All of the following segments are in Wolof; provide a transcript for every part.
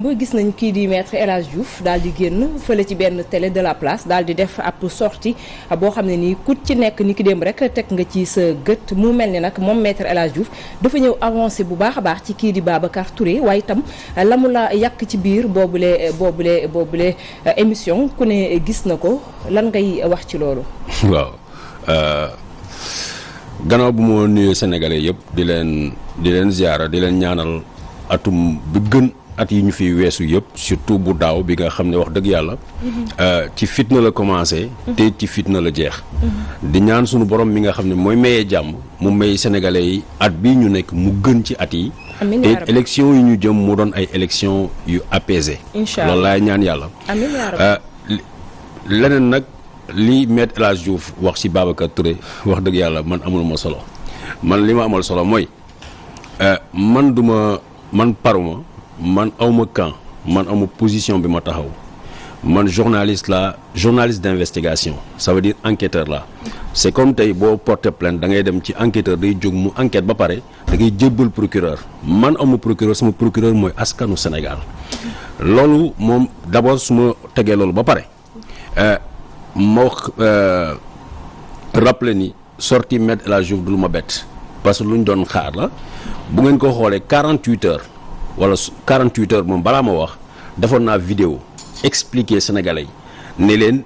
boo gis nañ kii di maître El Hadj Diouf daal di génn fële ci benn télé de la place daal di def ab sortie boo xam ne nii ku ci nekk ni ki dem rek teg nga ci sa gët mu mel ni nag moom maître El Hadj Diouf dafa ñëw avancé bu baax a baax ci kii di Babacar Touré waaye itam la mu la yàq ci biir boobule émission ku ne gis na ko lan ngay wax ci loolu. waaw gannaaw bu ma nuyoo Sénégalais yëpp di leen ziara di leen ñaanal atum bi gën. at yi ñu fi weesu yëpp surtout bu daaw bi nga xam ne wax dëgg yàlla ci fitna la commencé te ci fitna la jeex di ñaan sunu borom mi nga xam ne mooy mayee jàmm mu may sénégalais yi at bi ñu nekk mu gën ci at yi te élection yi ñu jëm mu doon ay élection yu apaisé loolu laay ñaan yàlla leneen nag li Maître El Hadj Diouf wax ci Babacar Touré wax dëgg yàlla man amuluma solo man li ma amal solo mooy man paruma man awma camp man awma position bi ma taxaw man journaliste d'investigation ça veut dire enquêteur la c'est comme tey boo porter plainte da ngay dem ci enquêteur day jóg mu enquête ba pare da ngay jébbal procureur man awma procureur sama procureur mooy askanu Sénégal loolu moom d'abord su ma tegee loolu ba pare ma wax rappeler ni sortie Maître El Hadj Diouf du lu ma bett parce que lu ñu doon xaar la bu ngeen ko xoolee 48 heures wala 48 heures moom balaa ma wax defoon naa vidéo expliquer sénégalais yi ne leen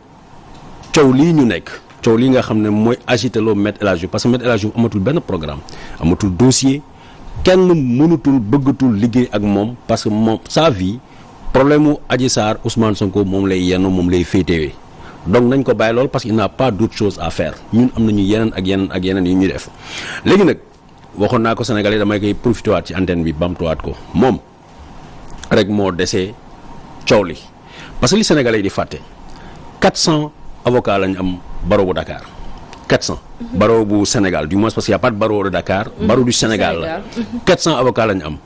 coow lii ñu nekk coow lii nga xam ne mooy agité loo Maître El Hadj Diouf parce que Maître El Hadj Diouf amatul benn programme amatul dossier kenn mënutul bëggatul liggéey ak moom parce que moom sa vie problème mu Adji Sarr Ousmane Sonko moom lay yenn moom lay féetewee donc nañ ko bàyyi lool parce qu'il n'a pas d'autre chose à faire ñun am nañu yeneen ak yeneen yu ñuy def léegi nag waxoon naa ko Sénégalais damay koy profité waat ci antenne bi bamtuwaat ko moom rek moo desee coow li parce que li Sénégalais di fàtte 400 avocats lañ am barreau bu Dakar 400. barreau bu Sénégal du moins parce qu'il y a pas de barreau de Dakar. barreau du Sénégal la 400 avocats lañ am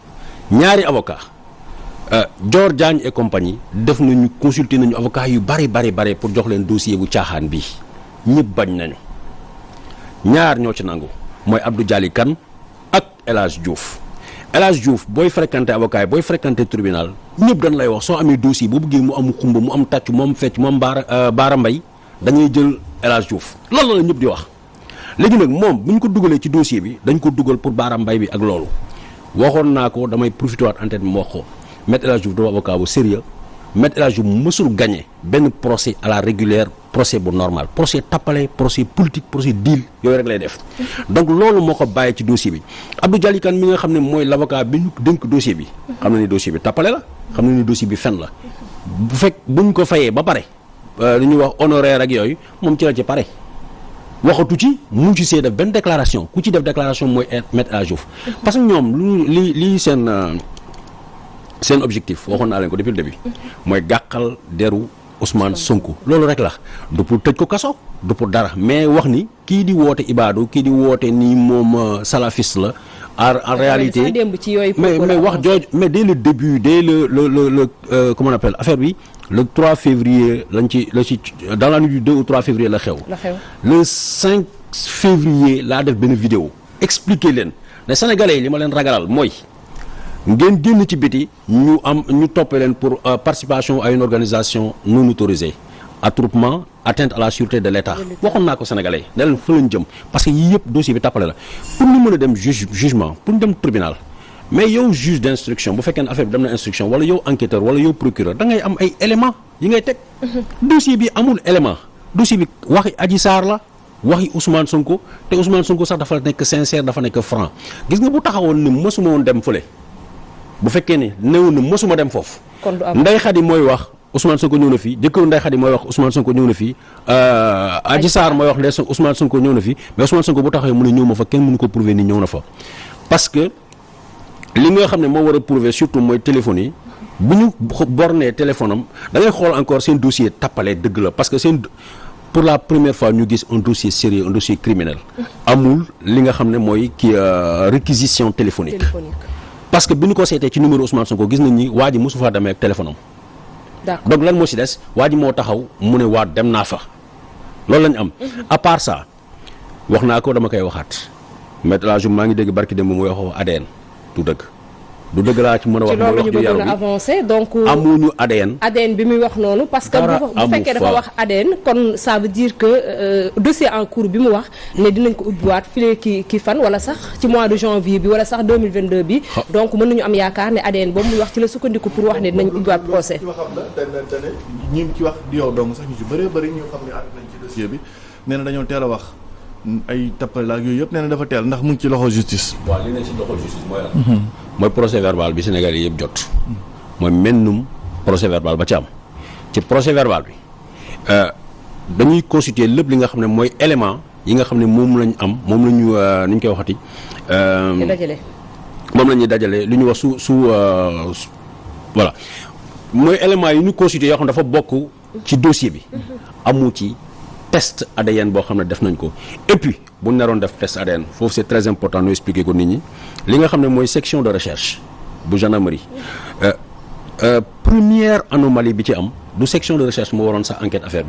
ñaari avocats Dior Diagne et compagnie def nañu consulter nañu avocats yu bari pour jox leen dossier bu caaxaan bii ñëpp bañ nañu ñaar ñoo ci nangu mooy Abdou Dialy Kane ak El Hadj Diouf El Hadj Diouf booy fréquenté avocat yi booy fréquenté tribunal ñëpp dañ lay wax soo amee dossier boo bëggee mu am xumba mu am tàcc mu am fecc mu am baara mbay dañuy jël El Hadj Diouf loolu la ñëpp di wax léegi nag moom bu ñu ko dugalee ci dossier bi dañ ko dugal pour baara mbay bi ak loolu waxoon naa ko damay profité waat antenne bi mu wax ko Maître El Hadj Diouf doo avocat bu sérieux Maître El Hadj Diouf mësul gagné benn procès à la régulière procès bu normal procès tappale procès politique procès deal yooyu rek lay def donc loolu moo ko bàyyi ci dossier bi Abdou Dialy Kane mi nga xam ne mooy l'avocat bi ñu dénk dossier bi xam na ni dossier bi tappale la xam na ni dossier bi fen la buñ ko fayee ba pare li ñuy wax honoraire ak yooyu moom ci la ci pare waxatu ci mu ci see def benn déclaration ku ci def déclaration mooy Maître El Hadj Diouf parce que ñoom lii seen objectif waxoon naa leen ko depuis le début mooy gàqal deru Ousmane Sonko loolu rek la du pour tëj ko kaso du pour dara mais wax ni kii di woote ibaadu kii di woote ni moom salafiste la en réalité mais wax jooju mais dès le début dès le comment on appelle affaire bi le 3 février la ci dans la nuit du 2 ou 3 février la xew le 5 février laa def benn vidéo expliquer leen les Sénégalais yi li ma leen ragalal mooy ngeen génn ci biti ñu toppee leen pour participation à une organisation non autorisée attroupement atteinte à la sûreté de l'État waxoon naa ko Sénégalais ne leen fa lañ jëm parce que yii yëpp dossier bi tappale la pour ñu mën a dem jugement pour ñu dem tribunal mais yow juge d'instruction bu fekkee ne affaire bi dem na instruction wala yow enquêteur wala yow procureur da ngay am ay éléments yi ngay teg dossier bi amul élément dossier bi waxi Adji Sarr la waxi Ousmane Sonko te Ousmane Sonko sax dafa nekk sincère dafa nekk franc gis nga bu taxawoon ni mësuma woon dem fële bu fekkee ne néew na mësuma dem foofu Ndeye Khady mooy wax Ousmane Sonko ñëw na fii jëkkëru Ndeye Khady mooy wax Ousmane Sonko ñëw na fii Adji Sarr mooy wax ne Ousmane Sonko ñëw na fii mais Ousmane Sonko bu taxawee mu ne ñëw ma fa kenn mënu ko prouver ni ñëw na fa parce que li nga xam ne moo war a prouver surtout mooy téléphone yi bu ñu bornee téléphone am da ngay xool encore seen dossier tappale dëgg la parce que seen pour la première fois ñu gis un dossier sérieux un dossier criminel amul li nga xam ne mooy kii réquisition téléphonique parce que bi ñu ko seetee ci numéro Ousmane Sonko gis nañ ni waa ji mosu faa demee ak téléphone am. D'accord. Donc lan moo si des waa ji moo taxaw mu ne waa dem naa fa loolu lañ am. À part ça wax naa ko dama koy waxaat Maître El Hadj Diouf maa ngi dégg barki démb muy wax ADN du dëgg du dëgg laa ci mën a wax. ci loolu ñu bëgg a avancer donc. amuñu ADN. ADN bi muy wax noonu. parce que bu fekkee dafa wax ADN kon ça veut dire que dossier en cours bi mu wax ne dinañ ko ubbiwaat fii ki fan wala sax ci mois de janvier bi wala sax 2022 bi. donc mën nañu am yaakaar ne ADN boobu muy wax ci la sukkandiku pour wax ne dinañ ubbiwaat procès. ñi ci wax di yow dong sax ñu ci bëree bëri ñu xam ne ànd nañ ci dossier bi nee na dañoo teel a wax ay tappale ak yooyu yëpp nee na dafa teel ndax mu ngi ci loxo justice. waaw li ne ci loxo justice mooy lan. mooy procès verbal bi Sénégal yi yëpp jot. mooy mennum procès verbal ba ci am ci procès verbal bi dañuy constituer lépp li nga xam ne mooy élément yi nga xam ne moom lañ am moom la ñu ni ñu koy waxati. moom la ñuy dajale li ñu wax su voilà mooy élément yi ñu constituer yoo xam ne dafa bokk ci dossier bi. amu ci test ADN boo xam ne def nañ ko et puis bu ñu naroon def test ADN foofu c'est très important ñu expliquer ko nit ñi li nga xam ne mooy section de recherche bu gendarmerie première anomalie bi ci am du section de recherche moo waroon sax enquête affaire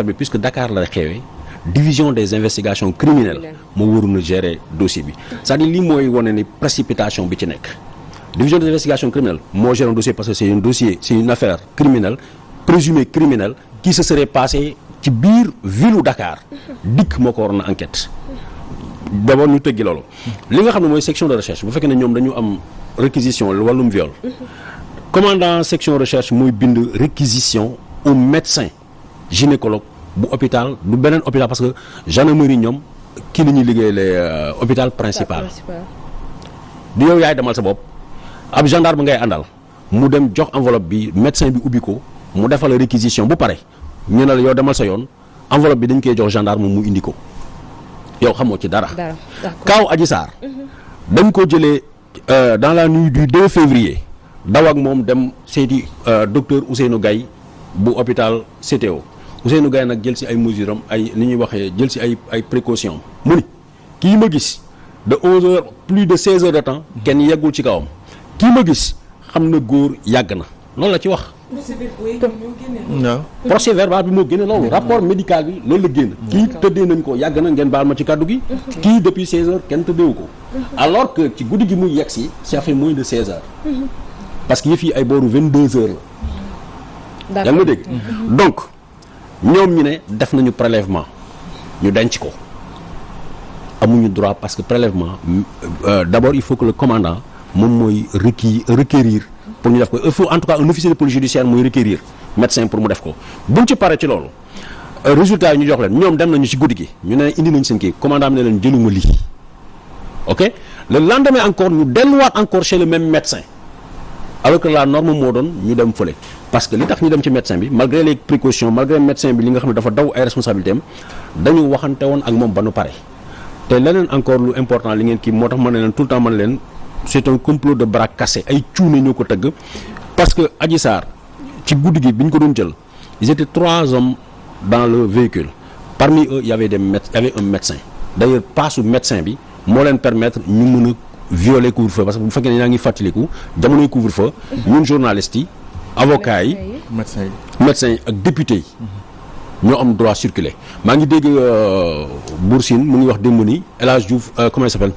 bi puisque Dakar la xewee division des investigations criminelles moo waroon a gérer dossier bi c'est-à-dire lii mooy wane ni précipitation bi ci nekk division des investigations criminelles moo gère un dossier parce que c'est une affaire criminelle présumée criminelle qui se serait passée ci biir ville u Dakar dikk moo ko waroon a enquête d'abord ñu tëggi loolu li nga xam ne mooy section de recherche bu fekkee ne ñoom dañu am réquisition wàllum viol commandant section recherche mooy bind réquisition au médecin gynécologue bu hôpital du beneen hôpital parce que gendarmerie ñoom kii la ñuy liggéeyee hôpital principal du yow yaay demal sa bopp ab gendarme ngay àndal mu dem jox enveloppe bi médecin bi ubbi ko mu defal la réquisition bu pare ñu ne la yow demal sa yoon enveloppe bi dañ koy jox gendarme mu indi ko yow xamoo ci dara. Kaaw Adji Sarr dañ ko jëlee dans la nuit du 2 février daw ak moom dem seeti docteur Ousseynou Gaye bu hôpital CTO Ousseynou Gaye nag jël si ay mesures am ay ni ñuy waxee jël si ay précautions mu ni kii ma gis de 11 heures plus de 16 heures de temps kenn yeggul ci kawam kii ma gis xam na góor yàgg na loolu la ci wax. procès verbal bi moo génne loolu rapport médical bi loolu la génn kii tëddee nañ ko yàgg na ngeen baal ma ci kàddu gi kii depuis 16 heures kenn tëddeewu ko alors que ci guddi gi muy yegg si ça fait moins de 16 heures parce que yëf yi ay booru 22 heures la yaa ngi ma dégg donc ñoom ñu ne def nañu prélèvement ñu denc ko amuñu droit parce que prélèvement d'abord il faut que le commandant moom mooy requérir pour ñu def ko il faut en tout cas un officier de police judiciaire mooy requérir médecin pour mu def ko buñ ci paree ci loolu résultat yi ñu jox leen ñoom dem nañu ci guddi gi ñu ne indi nañ seen kii commandant bi ne leen jëluma lii ok le lendemain encore ñu delluwaat encore chez le même médecin alors que la norme moo doon ñu dem fële parce que li tax ñu dem ci médecin bi malgré les précautions malgré médecin bi li nga xam ne dafa daw ay responsabilités am dañu waxante woon ak moom ba nu pare te leneen encore lu important li ngeen kii moo tax ma ne leen tout le temps ma ne leen c'est un complot de bras cassés ay cuune ñoo ko tëgg parce que Adji Sarr ci guddi gi bi ñu ko doon jël ils étaient 3 hommes dans le véhicule parmi eux il y avait un médecin d'ailleurs paasu médecin bi moo leen permettre ñu mën a violer couvre-feu parce que bu fekkee ne yaa ngi fàttaliku jamonoy couvre-feu ñun journalistes yi avocats yi médecins yi ak députés yi ñoo am droit circuler maa ngi dégg Boursine mu ngi wax démb ni El Hadj Diouf comment il s'appelle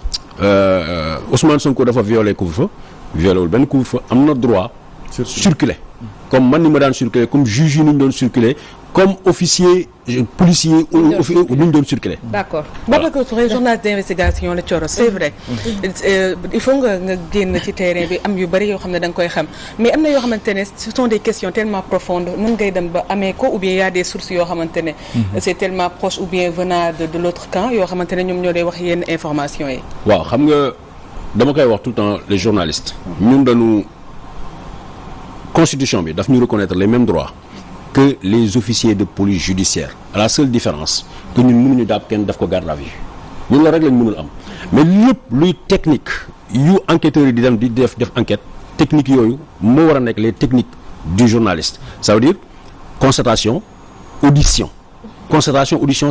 Ousmane Sonko dafa violer couvre-feu violé wul benn couvre-feu am na droit circuler comme man ni ma daan circuler comme juge yi ni ñu doon circuler comme officier policier ou ni ñu doon circuler. d'accord Babacar Touré journaliste d'investigation la Thioro c'est vrai il faut nga génn ci terrain bi am yu bari yoo xam ne da nga koy xam mais am na yoo xamante ne ce sont des questions tellement profondes mën ngay dem ba amee ko ou bien y a des sources yoo xamante ne c'est tellement proche ou bien venant de l'autre camp yoo xamante ne ñoom ñoo lay wax yenn informations yi. waaw xam nga dama koy wax tout le temps les journalistes ñun dañu constitution bi daf ñu reconnaître les mêmes droits que les officiers de police judiciaire à la seule différence que ñun mënuñu jàpp kenn def ko garde à vue ñun la rek lañ mënul am mais lépp luy technique yu enquêteurs yi di dem di def enquête technique yooyu moo war a nekk les techniques du journaliste ça veut dire constatation audition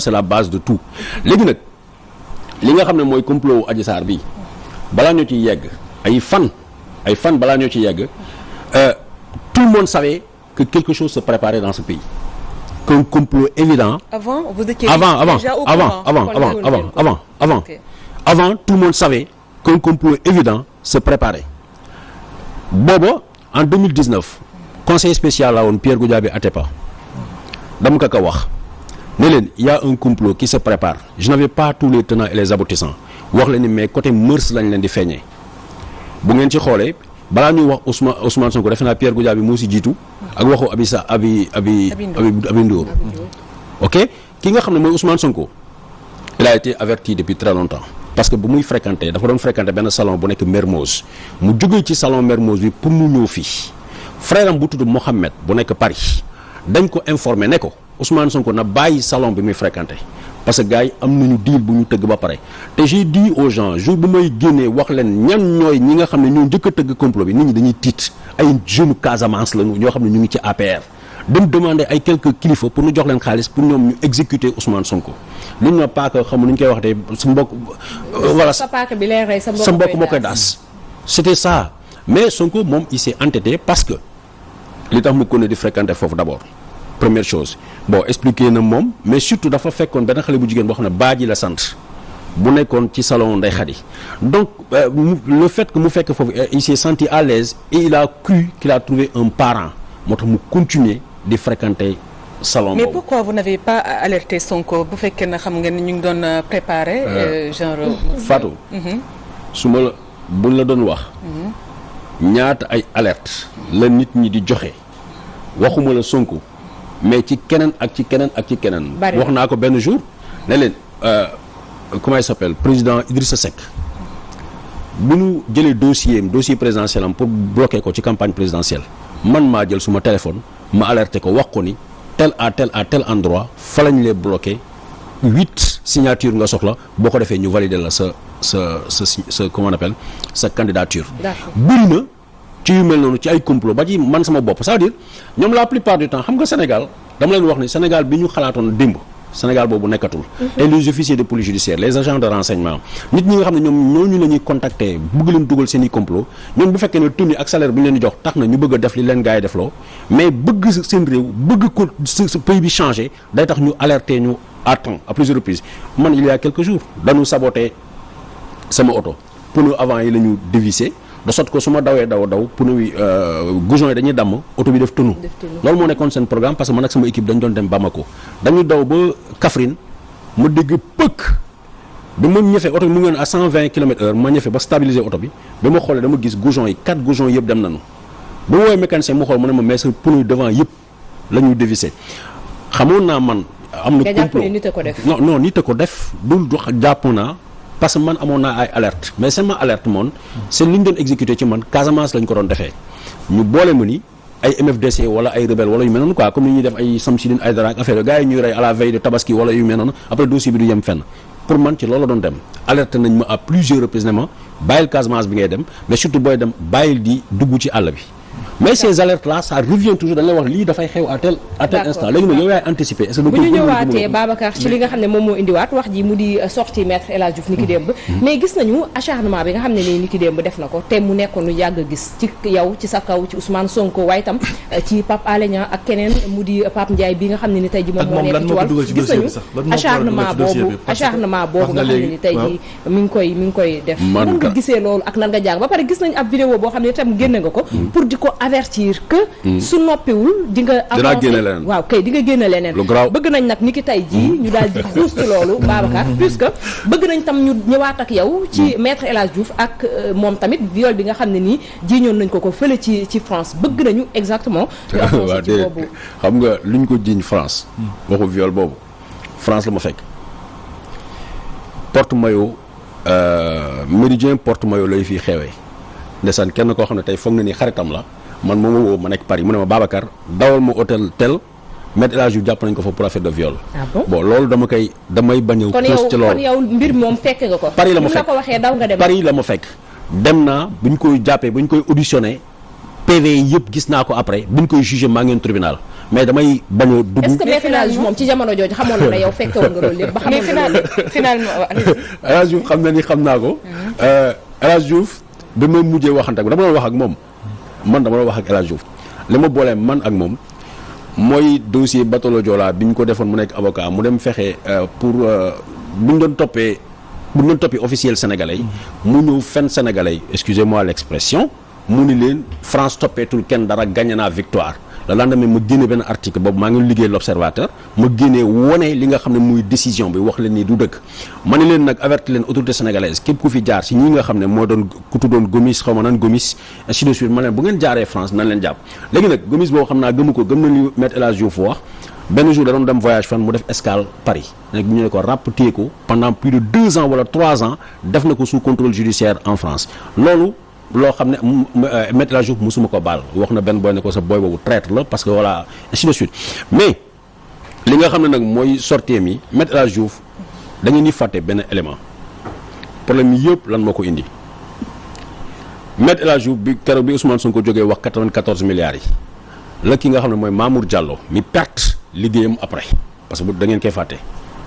c'est la base de tout léegi nag li nga xam ne mooy complot Adji Sarr bi balaa ñoo ci yegg ay fan balaa ñoo ci yegg tout le monde savait que quelque chose se préparait dans ce pays qu'un complot évident avant tout le monde savait qu'un complot évident se préparait booba en 2019 conseil spécial la woon Pierre Goudiaby Atepa dama ko wax ne leen y a un complot qui se prépare je n'avais pas tous les tenants et les aboutissants wax leen ni mais côté mœurs lañ leen di feeñee bu ngeen ci xoolee balaa ñuy wax Ousmane Sonko defe naa Pierre Goudiaby moo si jiitu ak waxu Abi Ndour ok ki nga xam ne mooy Ousmane Sonko il a été averti depuis très longtemps parce que bu muy fréquenter dafa doon fréquenter benn salon bu nekk Mermoz mu jógee ci salon Mermoz bi pour mu ñëw fii frère am bu tudd Mohamed bu nekk Paris dañ ko informé ne ko Ousmane Sonko na bàyyi salon bi muy fréquenter parce que gars yi am nañu deal bu ñu tëgg ba pare te j'ai dit aux gens jour bu may génnee wax leen ñan ñooy ñi nga xam ne ñoo njëkk a tëgg complot bi nit ñi dañuy tiit ay jeunes Casamance lañu ñoo xam ne ñu ngi ci APR dem demander ay quelques kilifa pour ñu jox leen xaalis pour ñoom ñu exécuter Ousmane Sonko li ñu ma paaka xamu nu ñu koy wax te sa mbokk voilà sa paaka bi lay rey sa mbokk moo koy daas c'était ça mais Sonko moom il s'est entêté parce que li tax mu connaît di fréquenter foofu d'abord première chose bon expliqué na moom mais surtout dafa fekkoon benn xale bu jigéen boo xam ne Badji la sant bu nekkoon ci salon Ndeye Khady donc le fait que mu fekk foofu il s'est senti à l'aise et il a cru qu'il a trouvé un parent moo tax mu continuer di fréquenter salon mais boobu. pourquoi vous n'avez pas alerté Sonko bu fekkee na xam ngeen ni ñu ngi doon préparer genre Fatou su ma la buñ la doon wax ñaata ay alerte la nit ñi di joxe waxuma la Sonko mais ci keneen ak ci keneen ak ci keneen wax naa ko benn jour ne leen comment il s'appelle président Idrissa Seck bu ñu jëlee dossier présidentiel am pour bloquer ko ci campagne présidentielle man maa jël suma téléphone ma alerté ko wax ko ni tel à tel endroit fa lañ lee bloqué 8 signatures nga soxla boo ko defee ñu valider la sa comment on appelle sa candidature. bëri na ci yu mel noonu ci ay complot ba ci man sama bopp ça veut dire ñoom la plupart du temps xam nga Sénégal dama leen wax ni Sénégal bi ñu xalaatoon démb Sénégal boobu nekkatul. et les officiers de police judiciaire les agents de renseignement nit ñi nga xam ne ñoom ñooñu la ñuy contacter bëgg leen dugal seen i complot ñoom bu fekkee ne tenue ak salaire bu ñu leen di jox tax na ñu bëgg a def li leen gars yi defloo mais bëgg seen réew bëgg ko ce pays bi changer day tax ñu alerter ñu à temps à plusieurs reprises man il y a quelques jours dañu saboter sama oto pneu avant yi la ñu dévissé de sorte que su ma dawee daw pneu yi goujon yi dañuy damm oto bi def tënu loolu moo nekkoon seen programme parce que man ak sama équipe dañu doon dem Bamako dañu daw ba Kaffrine ma dégg pëkk bi ma ñëfee oto bi mu ngi woon à 120 km/h ma ñëfee ba stabiliser oto bi ba ma xoolee dama gis goujon yi 4 goujon yëpp dem nañu ba ma woowee mécanicien mu xool mu ne ma mais sa pneu devant yëpp la ñuy dévissé xamoon naa man am na complot non nit a ko def dul jàpp naa parce que man amoon naa ay alerte mais sama alerte moom c'est li ñu doon exécuté ci man Casamance lañ ko doon defee ñu boole ma ni ay MFDC wala ay rebelle wala yu mel noonu quoi comme ni ñuy def ay Samsidine Aïdara ak affaire gars yi ñuy rey à la veille de Tabaski wala yu mel noonu après dossier bi du yem fenn pour man ci loolu la doon dem alerte nañ ma à plusieurs reprises ne ma bàyyil Casamance bi ngay dem mais surtout booy dem bàyyil di dugg ci àll bi mais ces alertes là ça revient toujours dañ lay wax lii dafay xew à tel instant léegi nag yow yaay anticiper est-ce que bu ñu ñëwaatee Babacar ci li nga xam ne moom moo indiwaat wax ji mu di sorti maître El Hadji Diouf ni ki démb mais gis nañu acharnement bi nga xam ne nii ni ki démb def na ko te mu nekkoon lu yàgg gis ci yow ci sa kaw ci Ousmane Sonko waaye itam ci Pape Alé Niang ak keneen mu di Pape Ndiaye bi nga xam ne ni tey ji moom moo nekk ci wàll gis nañu acharnement boobu nga xam ne ni tey ji mi ngi koy def nan nga gisee loolu ak nan nga jàng ba pare gis nañu ab vidéo boo xam ne itam génne nga ko pour di ko avertir que su noppiwul di nga avancer waaw kay di nga génne leneen bëgg nañ nag ni ki tey jii ñu daal di xuus ci loolu Babacar puisque bëgg nañ tam ñu ñëwaat ak yow ci maître El Hadji Diouf ak moom tamit viol bi nga xam ne nii jiiñoon nañ ko fële ci France bëgg nañu exactement waaw ci boobu xam nga luñ ko jiiñ France waxu viol boobu France la ma fekk porte-maillot méridien porte-maillot lay fii xewee ndeysaan kenn koo xam ne tey foog na ni xaritam la man moom ma woo ma nekk Paris mu ne ma Babacar dawal ma hôtel tel maître El Hadji Diouf jàpp nañ ko fa pour affaire de viol. bon loolu damay bañ a. xuus ci loolu kon yow mbir moom fekk nga ko. Paris la ma fekk la ko waxee daw nga dem. Paris la ma fekk dem naa bu ñu koy jàppee bu ñu koy auditionné PV yëpp gis naa ko après bu ñu koy jugé maa ngeen tribunal mais damay bañ a dugg. est-ce que maître El Hadji Diouf moom ci jamono jooju xamoon na ne yow fekke woon nga loolu lépp ba xamoon nga loolu lépp finalement El Hadji Diouf xam na ni xam naa ko. El Hadji Diouf bi ma mujjee waxante ak dama doon wax ak moom. man dama la wax ak El Hadji Diouf li ma boolee man ak moom mooy dossier Batolo Joola bi ñu ko defoon mu nekk avocat mu dem fexe pour bu ñu doon toppee officiel sénégalais mu ñëw fen sénégalais excusez-moi l'expression mu ni leen France toppeetul kenn dara gagné naa victoire le lendemain ma génne benn article boobu maa ngi liggéey l'observateur ma génnee wone li nga xam ne muy décision bi wax leen ni du dëgg ma ne leen nag averti leen autorité sénégalaise képp ku fi jaar si ñi nga xam ne moo doon ku tuddoon Gomis xaw ma nan Gomis ainsi de suite ma leen bu ngeen jaaree France nan leen jàpp léegi nag Gomis boobu xam naa gëmu ko gëm na li Maître El Hadji Diouf wax benn jour da doon dem voyage fan mu def escale Paris nag ñu ne ko ràpp téye ko pendant plus de 2 ans wala 3 ans def na ko sous contrôle judiciaire en France loolu loo xam ne Maître El Hadji Diouf musuma ko baal wax na benn boy ne ko sa boy boobu traître la parce que voilà ainsi de suite mais li nga xam ne nag mooy sortie mi Maître El Hadji Diouf dañu ni fàtte benn élément problème yi yëpp lan moo ko indi Maître El Hadji Diouf bi keroog bi Ousmane Sonko jógee wax 94 milliards yi la ki nga xam ne mooy Mamour Diallo mi perte liggéeyam après parce que da ngeen koy fàtte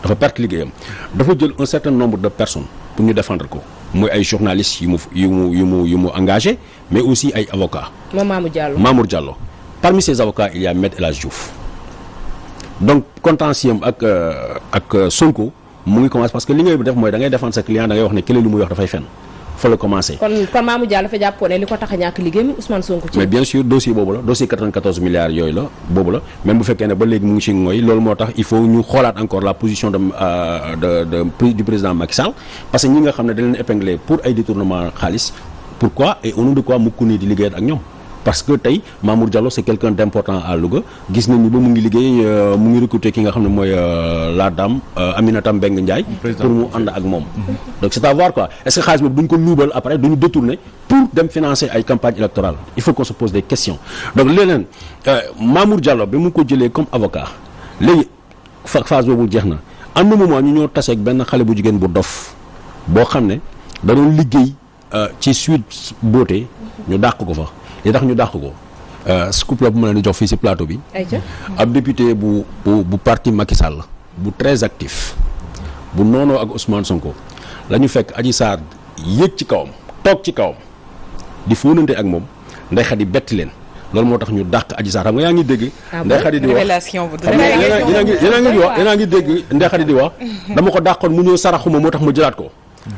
dafa perte liggéeyam dafa jël un certain nombre de personnes pour ñu défendre ko mooy ay journalistes yu mu engagé mais aussi ay avocats. moom Mamour Diallo parmi ces avocats il y a Maître El Hadji Diouf donc contentieux am ak Sonko mu ngi commencé parce que li ngay def mooy da ngay défendre sa client da ngay wax ne kële lu muy wax dafay fen fa la commencé. kon Mamour Diallo dafa jàppoon ne li ko tax a ñàkk liggéeyam Ousmane Sonko ci. mais bien sûr dossier boobu la dossier 94 milliards yooyu la boobu la même bu fekkee ne ba léegi mu ngi ci ngooy loolu moo tax il faut ñu xoolaat encore la position du président Macky Sall parce que ñi nga xam ne dañ leen épinglé pour ay détournement xaalis pourquoi et au nom de quoi mu continuer di liggéeyat ak ñoom. parce que tey Mamour Diallo c'est quelqu'un d'important à Louga gis nañ ni ba mu ngi liggéey mu ngi recruter ki nga xam ne mooy la dame Aminata Mbengue Ndiaye pour mu ànd ak moom donc c'est à voir quoi est-ce que xaalis boobu duñ ko luubal après duñu détourner pour dem financer ay campagne électorale il faut qu'on se pose des questions donc leneen Mamour Diallo bi mu ko jëlee comme avocat léegi phase boobu jeex na am na moment ñu ñoo tase ak benn xale bu jigéen bu dof boo xam ne da doon liggéey ci Sweet Beauté ñu dàq ko fa li tax ñu dàq ko scoop la bu ma leen di jox fii ci plateau bi ab député bu parti Macky Sall bu très actif bu noonoo ak Ousmane Sonko la ñu fekk Adji Sarr yéeg ci kawam toog ci kawam di fóonante ak moom Ndeye Khady bett leen loolu moo tax ñu dàq Adji Sarr xam nga yaa ngi dégg Ndeye Khady di wax yéen a ngi dégg Ndeye Khady di wax dama ko dàqoon mu ñëw saraxuma moo tax ma jëlaat ko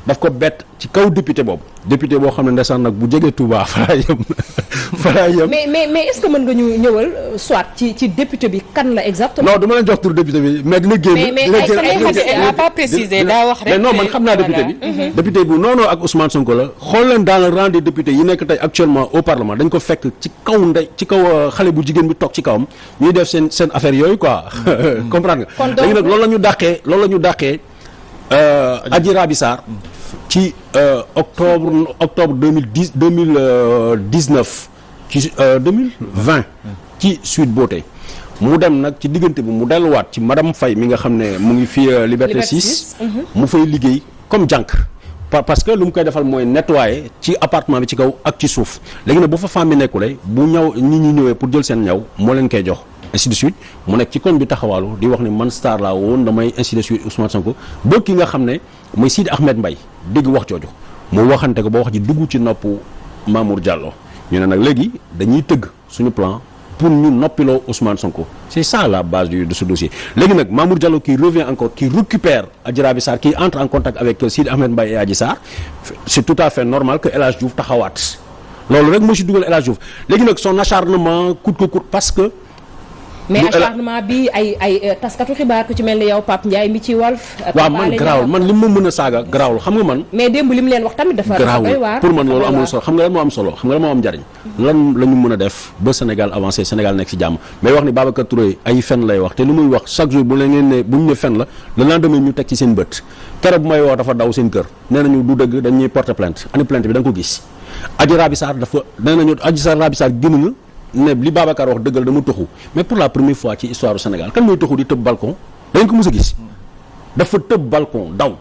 daf ko bett ci kaw député boobu député boo xam ne ndeysaan nag bu jege Touba fa laa yem mais est-ce que mën nga ñu ñëwal soit ci député bi kan la exactement. non dama leen jox tur député bi mais dina génn mais pas précisé daa wax rek mais non man xam naa député bi député bu noonu ak Ousmane Sonko la xool leen dans le rang des députés yi nekk tey actuellement au parlement dañ ko fekk ci kaw xale bu jigéen bi toog ci kawam ñuy def seen affaire yooyu quoi comprendre nga léegi nag loolu la ñu dàqee Adji Raby Sarr ci octobre 2019 ci 2020 ci Sweet Beauté mu dem nag ci diggante bi mu delluwaat ci madame Faye mi nga xam ne mu ngi fi Liberté 6 mu fay liggéey comme jànk parce que lu mu koy defal mooy nettoyer ci appartement bi ci kaw ak ci suuf léegi nag bu fa femme bi nekkule bu ñaw nit ñi ñëwee pour jël seen ñaw moo leen koy jox ainsi de suite mu nekk ci koñ bi taxawaalu di wax ni man star laa woon damay ainsi de suite Ousmane Sonko ba ki nga xam ne mooy Sidi Ahmed Mbaye dégg wax jooju mu waxante ko ba wax ji dugg ci nopp Mamour Diallo ñu ne nag léegi dañuy tëgg suñu plan pour ñu noppiloo Ousmane Sonko c'est ça la base de ce dossier léegi nag Mamour Diallo qui revient encore qui récupère Adji Raby Sarr qui entre en contact avec Sidi Ahmed Mbaye et Adji Sarr c'est tout à fait normal que El Hadji Diouf taxawaat loolu rek moo si dugal El Hadji Diouf léegi nag son acharnement coûte que coûte parce que mais acharnement bi ay taskatu xibaar ku ci mel ni yow Pape Ndiaye mi ci Walf. waaw man garaawul man li ma mën a saaga garaawul xam nga man. mais démb li mu leen wax tamit dafa doy waar pour man loolu amul solo xam nga lan moo am solo xam nga lan moo am njariñ. lan la ñu mën a def ba Sénégal avancé Sénégal nekk ci jàmm mais wax ni Babacar Touré ay fen lay wax te lu muy wax chaque jour bu la ngeen ne bu ñu ne fen la le lendemain ñu teg ci seen bët keroog bu may wax dafa daw seen kër nee nañu du dëgg dañuy porter plainte ani plainte bi da nga ko gis Adji Raby Sarr dafa nee nañu Adji Raby Sarr génn na ne li Babacar wax dëggal dama toxu mais pour la première fois ci histoire du Sénégal kan mooy toxu di tëb balcon dañ ko mës a gis dafa tëb balcon daw.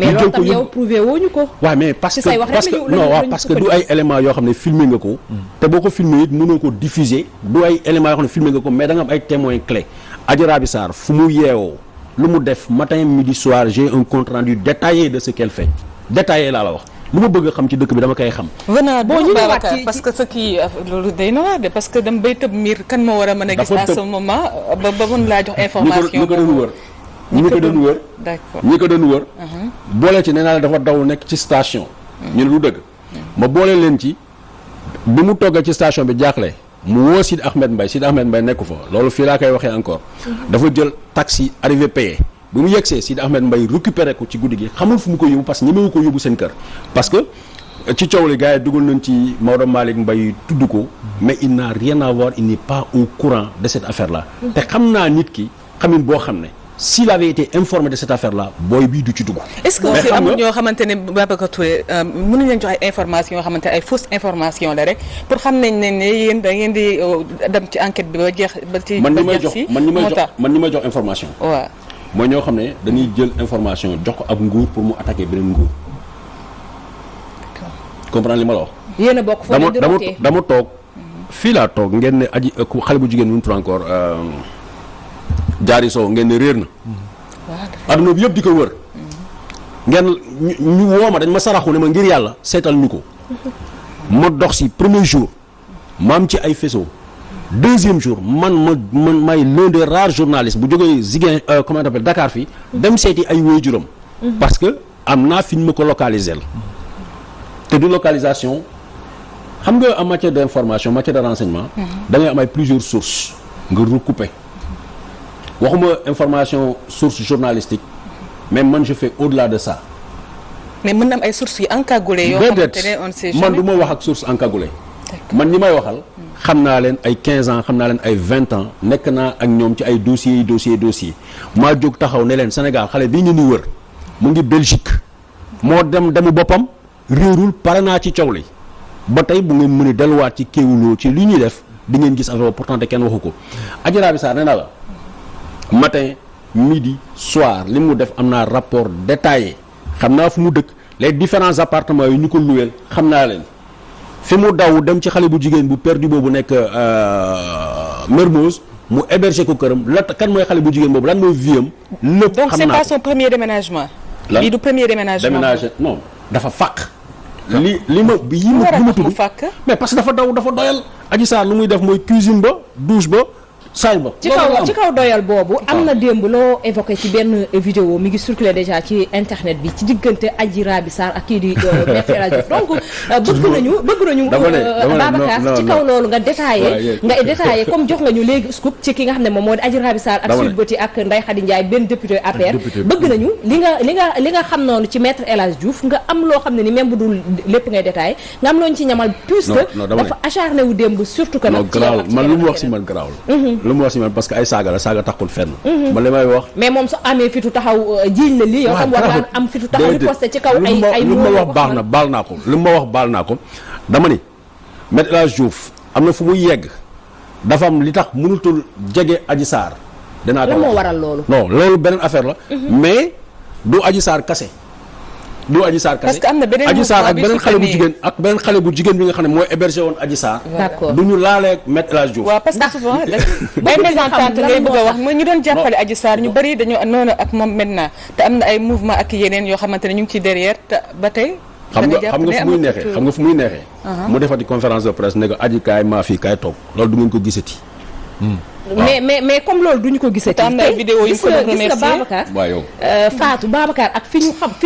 mais loolu tam yow prouvé woo ñu ko. waaw mais parce que non waaw parce que du ay éléments yoo xam ne filmé nga ko. te boo ko filmé it mënoo ko diffuser du ay éléments yoo xam ne filmé nga ko mais da nga am ay témoins clés. Adji Raby Sarr fu mu yeewoo lu mu def matin midi soir j'ai un compte rendu détaillé de ce qu'elle fait détaillé laa la wax. lu ma bëgg a xam ci dëkk bi dama koy xam. venant de Babacar parce que ce qui loolu day na de parce que dama bay tëb miir kan moo war a mën a gis à ce moment ba mën laa jox information. ñi ko doon wër ñi ko doon wër. d'accord ñi ko doon wër. boole ci nee naa la dafa daw nekk ci station. ñu ne lu dëgg. ma boole leen ci bi mu toggee ci station bi jaaxle mu woo Sidi Ahmed Mbaye nekku fa loolu fii laa koy waxee encore dafa jël taxi arrivé payé bi mu yegsee Sidi Ahmed Mbaye récupéré ko ci guddi gi xamul fu mu ko yóbbu parce que ñemewu ko yóbbu seen kër parce que ci coow li gars yi dugal nañ ci Maodo Malick Mbaye tudd ko mais il n'a rien à voir il n'est pas au courant de cette affaire là te xam naa nit ki xamin boo xam ne s'il avait été informé de cette affaire là booy bii du ci dugg. est-ce que aussi amul ñoo xamante ne Babacar Touré mënuñ leen jox ay information yoo xamante ne ay fausse information la rek pour xam nañ ne yéen da ngeen di dem ci enquête bi ba jeex ba ci man ñi may jox information waaw mooy ñoo xam ne dañuy jël information jox ko ab nguur pour mu attaquer beneen nguur comprendre li ma la wax. yéen a bokk foofu dama toog fii laa toog ngeen ne aji xale bu jigéen bi mu tudd encore jaari sow ngeen ne réer na. adduna bi yëpp di ko wër. ngeen ñu woo ma dañ ma saraxu ne ma ngir yàlla seetal ñu ko. ma dox si premier jour ma am ci ay faisceau deuxième jour man may l'un des rares journalistes bu jógee Ziguinchor comment on appelle Dakar fii dem seeti ay waajuram parce que am naa fi ñu ma ko localiser la te du localisation xam nga en matière d'information matière de renseignement da ngay am ay plusieurs sources nga recouper waxuma information source journalistique mais man je fais au-delà de ça. mais mën na am ay sources yu encagoulées yoo xamante ne on sait jamais man du ma wax ak source encagoulée man ñi may waxal xam naa leen ay 15 ans xam naa leen ay 20 ans nekk naa ak ñoom ci ay dossiers maa jóg taxaw ne leen Sénégal xale bii ñu ni wër mu ngi Belgique moo demu boppam réerul pare naa ci coow li ba tey bu ngeen mën a delluwaat ci kéwuloo ci li ñuy def di ngeen gis affaire pourtant te kenn waxu ko Adji Raby Sarr nee naa la matin midi soir li mu def am naa rapport détaillé xam naa fu mu dëkk les différents appartements yu ñu ko luweel xam naa leen fi mu daw dem ci xale bu jigéen bu perdu boobu nekk Mermoz mu héberger ko këram la kan mooy xale bu jigéen boobu lan mooy viam lépp xam naa donc c'est pas son premier déménagement. lii du premier déménagement non dafa fàq. li ma tudd mais parce que dafa doyal. Adji Sarr lu muy def mooy cuisine ba douche ba saal ba. ci kaw doyal boobu. am na démb loo évoqué ci benn vidéo mi ngi circulé déjà ci internet bi ci diggante Adji Raby Sarr ak kii di Maître El Hadji Diouf donc bëgg nañu Babacar ci kaw loolu nga détaillé comme jox nga ñu léegi scoop ci ki nga xam ne moom moo di Adji Raby Sarr ak Sweet Beauty ak Ndeye Khady Ndiaye benn député APR bëgg nañu li nga xam noonu ci Maître El Hadji Diouf nga am loo xam ne ni même bu dul lépp ngay détaillé nga am looñu ci ñamal puisque dafa acharné wu démb surtout que nag man lu mu wax si man garaawul lu mu wax si man parce que ay saaga taxul fenn. man li may wax. mais moom su amee fitu taxaw jiiñ la lii. yow xam war nga am fitu taxaw riposté ci kaw ay lu ma wax baax na baal naa ko lu ma wax baal naa ko dama ni Maître El Hadji Diouf am na fu muy yegg dafa am li tax mënutul jege Adji Sarr. danaa ko lan moo waral loolu. non loolu beneen affaire la. mais du Adji Sarr kase. parce que am na beneen Adji Sarr ak beneen xale bu jigéen bi nga xam ne mooy hébergé woon Adji Sarr. d'accord du ñu laalee Maître El Hadji Diouf. waaw parce que souvent ay mésentente ngay bëgg a wax mooy ñu doon jàppale Adji Sarr ñu bëri dañoo noonu ak moom maintenant te am na ay mouvement ak yeneen yoo xamante ne ñu ngi ci derrière te ba tey. xam nga fu muy neexee mu defati conférence de presse ne ko Adji kaay maa fii kaay toog loolu du ngeen ko gisati. mais comme loolu duñu ko gisati. am na vidéo yu ko remercier gis nga Babacar. waaw yow Fatou Babacar ak fi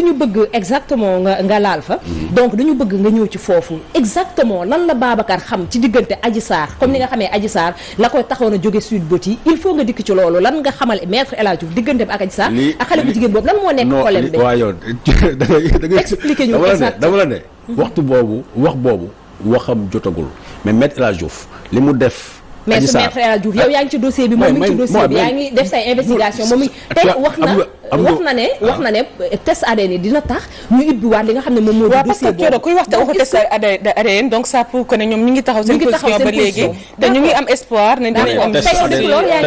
ñu bëgg exactement nga laal fa. donc dañu bëgg nga ñëw ci foofu exactement lan la Babacar xam ci diggante Adji Sarr comme ni nga xamee Adji Sarr la koy taxawoon a jóge Sweet Beauty il faut nga dikk ci loolu lan nga xamal Maître El Hadji Diouf diggante bi ak Adji Sarr. ak xale bu jigéen boobu lan moo nekk problème bi. waaw yow da ngay expliqué ñu exactement dama la ne waxtu boobu waxam jotagul mais Maître El Hadji Diouf li mu def. mais su Maître El Hadji Diouf yow yaa ngi ci dossier bi moom mi ngi ci dossier bi yaa ngi def say investigation moom mi tey wax na ne test ADN dina tax ñu ibbiwaat li nga xam ne moom moo di dossier boobu kuy wax te waxu test ADN donc ça pour que ne ñoom ñu ngi taxaw seen position ba léegi te ñu ngi am espoir ne dinañ am loolu yaa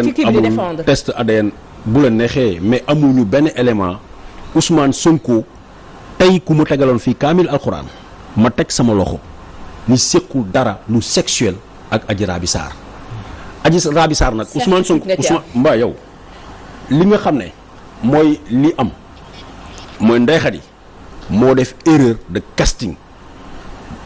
ngi ci kii bi défendre test ADN bu la neexee mais amuñu benn élément Ousmane Sonko tey ku mu tegaloon fii kaamil alxuraan ma teg sama loxo ni sequl dara lu sexuel ak Adji Raby Sarr nag Ousmane Sonko mbaa yow li nga xam ne mooy li am mooy Ndeye Khady moo def erreur de casting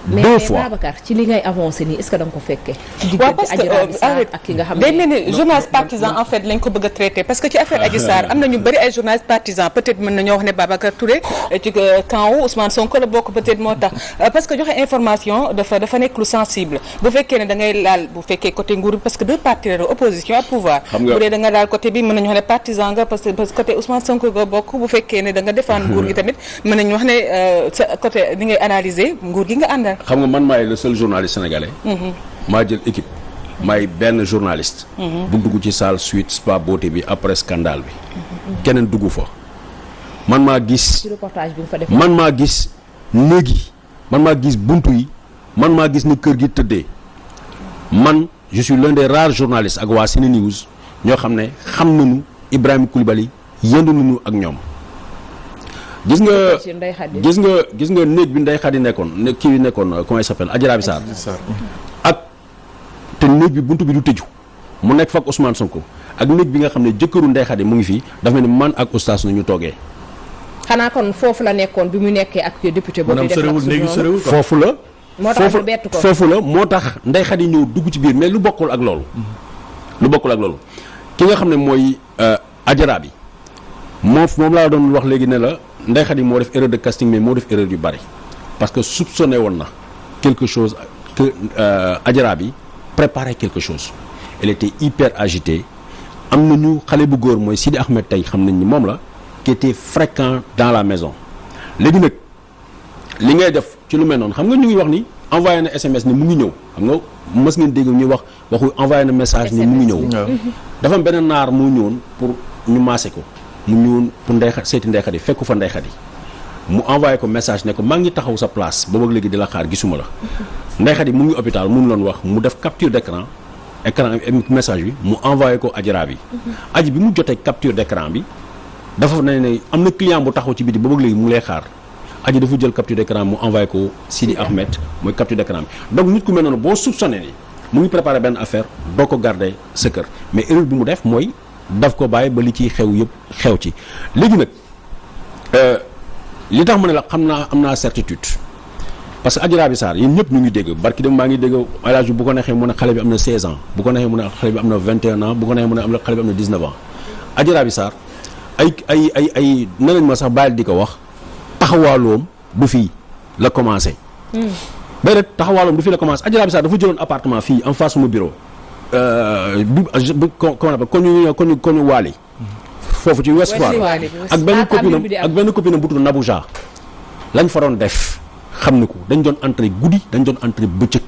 2 fois mais Babacar ci li ngay avancé nii est-ce que da nga ko fekkee. ci waaw diggante parce Adji Raby Sarr que ak ki nga xam day mel ni journaliste partisan en fait lañ ko bëgg a traité parce que ci affaire Adji Sarr am na ñu bëri ay journalistes partisans peut-être mën nañoo wax ne Babacar Touré ci camp wu Ousmane Sonko la bokk peut-être moo tax parce que joxe information dafa nekk lu sensible bu fekkee ne da ngay laal bu fekkee côté nguur bi parce que deux partis la opposition ak pouvoir bu dee da nga laal côté bi mën nañu wax ne partisan nga parce que côté Ousmane Sonko nga bokk bu fekkee ne da nga défendre nguur gi tamit mën nañu wax ne sa côté ni ngay analyser nguur gi nga àndal. xam nga man maay le seul journaliste sénégalais. maa jël équipe. maay benn journaliste. bu dugg ci salle suite spa beauté bi après scandale bi. keneen dugg fa. man maa gis. ci reportage bi nga fa def. man maa gis néeg yi man maa gis buntu yi man maa gis ni kër gi tëddee man je suis l'un des rares journalistes ak waa Sene News ñoo xam ne xam nañu Ibrahima Coulibaly yëndu nañu ak ñoom. gis nga néeg bi Ndeye Khady nekkoon kii nekkoon comment il s'appelle Adji Raby Sarr ak te néeg bi buntu bi du tëju mu nekk fa ak Ousmane Sonko ak néeg bi nga xam ne jëkkëru Ndeye Khady mu ngi fii dafa mel ni man ak oustaz nañu toogee. xanaa kon foofu la nekkoon bi mu nekkee ak député boobu. foofu la. moo tax mu bett ko foofu la moo tax Ndeye Khady ñëw dugg ci biir mais lu bokkul ak loolu. lu bokkul ak loolu ki nga xam ne mooy Adji Raby moom laa doon wax léegi ne la. Ndeye Khady moo def erreur de casting mais moo def erreur yu bari parce que soupçonné woon na quelque chose que Adji Raby préparait quelque chose elle était hyper agitée am nañu xale bu góor mooy Sidi Ahmed tey xam nañ ni moom la qui était fréquent dans la maison léegi nag li ngay def ci lu mel noonu xam nga ñu ngi wax ni envoyé na SMS ni mu ngi ñëw xam nga mës ngeen dégg ñuy wax waxu envoyé na message ni mu ngi ñëw dafa am benn naar moo ñëwoon pour ñu maase ko mu ñëwoon pour seeti Ndeye Khady fekku fa Ndeye Khady mu envoyé ko message ne ko maa ngi taxaw sa place boobu ak léegi di la xaar gisuma la Ndeye Khady mu ngi hôpital mënu loon wax mu def capture d'écran message bi mu envoyé ko Adji Raby aji bi mu jotee capture d'écran bi dafa ne am na client bu taxaw ci biti boobu ak léegi mu ngi lay xaar aji dafa jël capture d'écran mu envoyé ko Sidi Ahmed mooy capture d'écran bi donc nit ku mel noonu boo soupçonné ni mu ngi préparé benn affaire doo ko garder sa kër mais erreur bi mu def mooy daf ko bàyyi ba li ciy xew yëpp xew ci léegi nag li tax ma ne la xam naa am naa certitude parce que Adji Raby Sarr yéen ñëpp ñu ngi dégg barki dem maa ngi dégg El Hadj bu ko neexee mu ne xale bi am na 16 ans bu ko neexee mu ne xale bi am na 21 ans bu ko neexee mu ne xale bi am na 19 ans Adji Raby Sarr ay ne nañ ma sax bàyyil di ko wax taxawaaloom du fii la commencé. béy taxawaaloom du fii la commencé Adji Raby Sarr dafa jëloon appartement fii en face suma bureau. comment ko ñu waali foofu ci Ouest Foire ak benn copine bu tudd Nabouja lañ fa doon def xam ni ko dañ doon entré guddi dañ doon entré bëccëg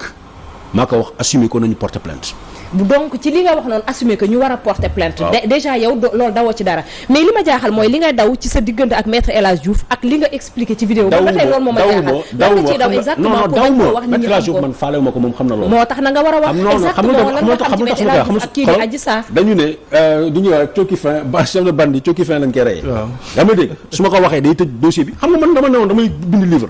maa ko wax assumé ko nañu porter plainte donc ci li nga wax noonu assumé que ñu war a porter plainte déjà yow loolu dawoo ci dara mais li ma jaaxal mooy li nga daw ci sa diggante ak maître El Hadj Diouf ak li nga expliqué ci vidéo ba tey loolu moo ma jaaxal lan nga ciy daw exactement pour bañ ko wax nit ñi xam ko man faalewu ma ko moom xam na loolu moo tax na nga war a wax exactement lan nga xam ci maître El Hadj Diouf ak kii di Adji Sarr dañu ne du ñuy wax cooki fin ba chef de bande cooki fin lañ koy reyee yaa ma dégg su ma ko waxee day tëj dossier bi xam nga man dama ne woon damay bind livre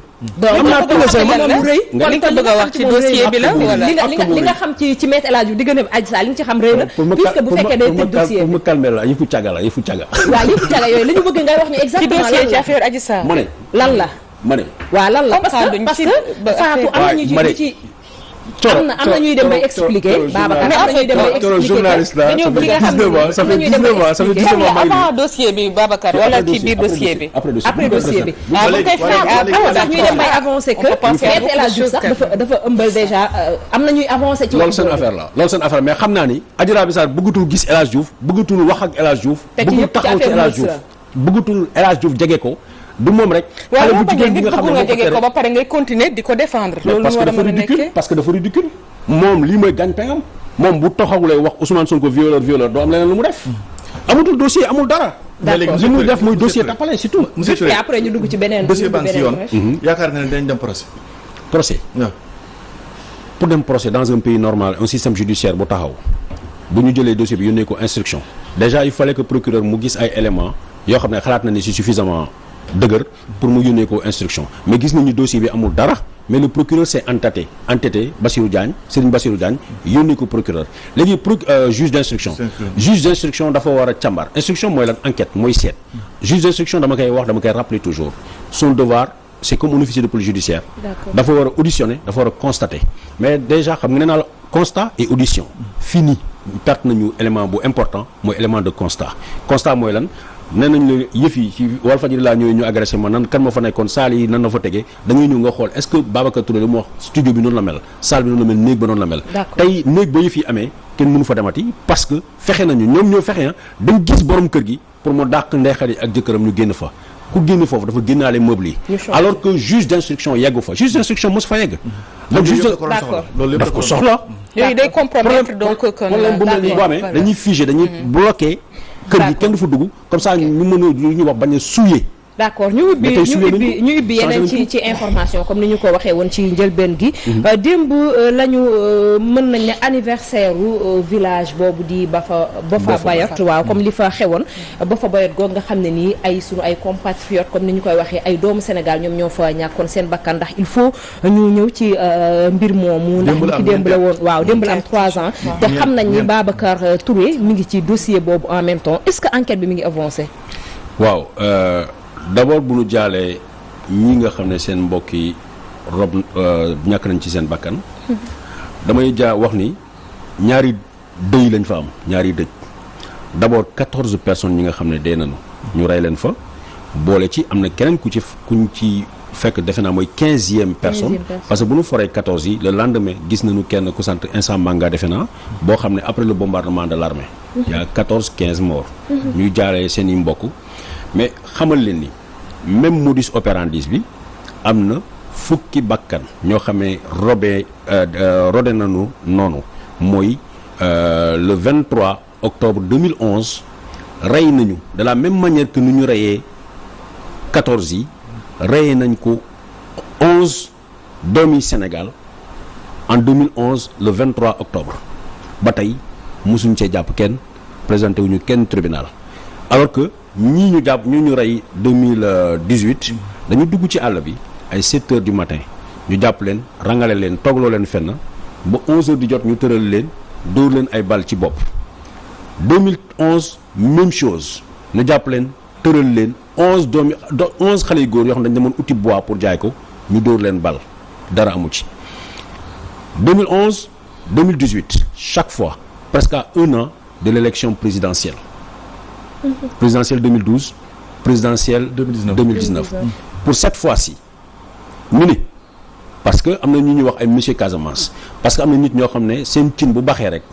am naa tënk man lu rëy kon li nga bëgg a wax ci dossier bi la wala li nga xam ci maître El Hadj Diouf diggante Adji Sarr li nga ci xam rëy na puisque bu fekkee day tëj dossier pour me calmer la yëfu caga la yëfu caga waaw yëfu caga yooyu la ñu bëgg ngay wax ñu exactement ci dossier ci affaire Adji Sarr ma ne lan la ma ne waaw lan la parce que Fatou am nañu ci am na ñuy dem bay expliquer Babacar am na ñuy dem bay expliquer journaliste la ça fait 19 ans ça fait 19 ans avant dossier bi Babacar wala ci biir dossier bi après dossier bi waaw bu koy sax ñuy dem bay avancer que maître El Hadj Diouf sax dafa ëmbal déjà am na ñuy avancer ci loolu seen affaire la loolu seen affaire mais xam naa ni Adji Raby Sarr bëggatul gis El Hadj Diouf bëggatul wax ak El Hadj Diouf bëggatul taxaw ci El Hadj Diouf bëggatul El Hadj Diouf jege ko du moom rek. xale bu jigéen bi nga xam ne nga jege ko ba pare ngay continuer di ko défendre. loolu war a mën a nekkee parce que dafa ridicule moom lii mooy gagne-pain am moom bu taxawulee wax Ousmane Sonko violeur doo am leneen lu mu def. amatul dossier amul dara. d'accord li muy def mooy dossier tapalé c'est tout. monsieur Touré après ñu dugg ci beneen dossier baa ngi si yoon. yaakaar nga ne dañ dem procès. procès waaw. pour dem procès dans un pays normal un système judiciaire bu taxaw bu ñu jëlee dossier bi yónnee ko instruction déjà il fallait que procureur mu gis ay éléments yoo xam ne xalaat na ni c'est suffisamment dëgër pour mu yónnee ko instruction mais gis nañu dossier bi amul dara mais le procureur s'est entêté Bassirou Diagne Serigne Bassirou Diagne yónnee ko procureur léegi juge d'instruction dafa war a càmbar instruction mooy lan enquête mooy seet juge d'instruction dama koy rappeler toujours son devoir c'est comme un officier de police judiciaire. D'accord. dafa war a auditionner dafa war a constater mais déjà xam nga nee naa la constat et audition fini perte nañu élément bu important mooy élément de constat mooy lan nee nañ la yëf yi ci Walfadjri laa ñëwee ñu agressé ma nan kan ma fa nekkoon salle yi nan na fa tegee da ngay ñëw nga xool est-ce que Babacar Touré li mu wax studio bi noonu la mel salle bi noonu la mel néeg ba noonu la mel. D'accord. tey néeg ba yëf yi amee kenn mënu fa demati parce que fexe nañu ñoom ñoo fexe dañ gis borom kër gi pour mu dàq ndeexal yi ak jëkkëram ñu génn fa ku génn foofu dafa génnaale meuble yi alors que juge d'instruction yeggu fa juge d'instruction mosu fa yegg donc juge daf ko soxla yooyu day compromettre donc problème bu mel ni bu amee dañuy figé dañuy bloqué kër gi kenn du fa dugg comme ça ñu mën a ñu wax bañ a souiller. d'accord ñu ubbi yeneen ci information comme ni ñu ko waxee woon ci njëlbeen gi. démb lañu mën nañ ne anniversaire village boobu di Bafa Bayot waaw comme li fa xewoon Bafa Bayot goog nga xam ne nii ay sunu ay compatriotes comme ni ñu koy waxee ay doomu Sénégal ñoom ñoo fa ñàkkoon seen bakkan ndax il faut ñu ñëw ci mbir moomu. ndax ni ki démb la woon waaw démb la am 3 ans. te xam nañ ni Babacar Touré mi ngi ci dossier boobu en même temps est-ce que enquête bi mi ngi avancé. waaw. d'abord bu ñu jaalee ñi nga xam ne seen mbokk yi ñàkk nañ ci seen bakkan damay wax ni ñaari dëj lañ fa am ñaari dëj d'abord 14 personnes ñi nga xam ne dee nañu ñu rey leen fa boole ci am na keneen kuñ ci fekk defe naa mooy 15e personne parce que bu ñu foree 14 yi le lendemain gis nañu kenn ku sant Insa Manga defe naa boo xam ne après le bombardement de l'armée il y a 15 morts ñuy jaalee seen i mbokk mais xamal leen ni même modus operandi bi am na fukki bakkan ñoo xamee rodé nañu noonu mooy le 23 octobre 2011 rey nañu de la même manière que nu ñu reyee 14 yi reyee nañ ko 11 doomi Sénégal en 2011 le 23 octobre ba tey mosuñ cee jàpp kenn présenté wuñu kenn tribunal alors que ñii ñu jàpp ñu rey 2018 dañu dugg ci àll bi ay 7 heures du matin ñu jàpp leen rangale leen toogloo leen fenn ba 11 heures di jot ñu tëral leen dóor leen ay bal ci bopp 2011 même chose ñu jàpp leen tëral leen 11 xale yu góor yoo xam ne dañu demoon uti bois pour jaay ko ñu dóor leen bal dara amu ci 2011 2018 chaque fois presque à 1 an de l'élection présidentielle. Présidentielle 2012 présidentielle 2019 pour cette fois-ci ñu ni parce que am na ñu ñuy wax ay monsieur Casamance parce que am na nit ñoo xam ne seen cin bu baxee rek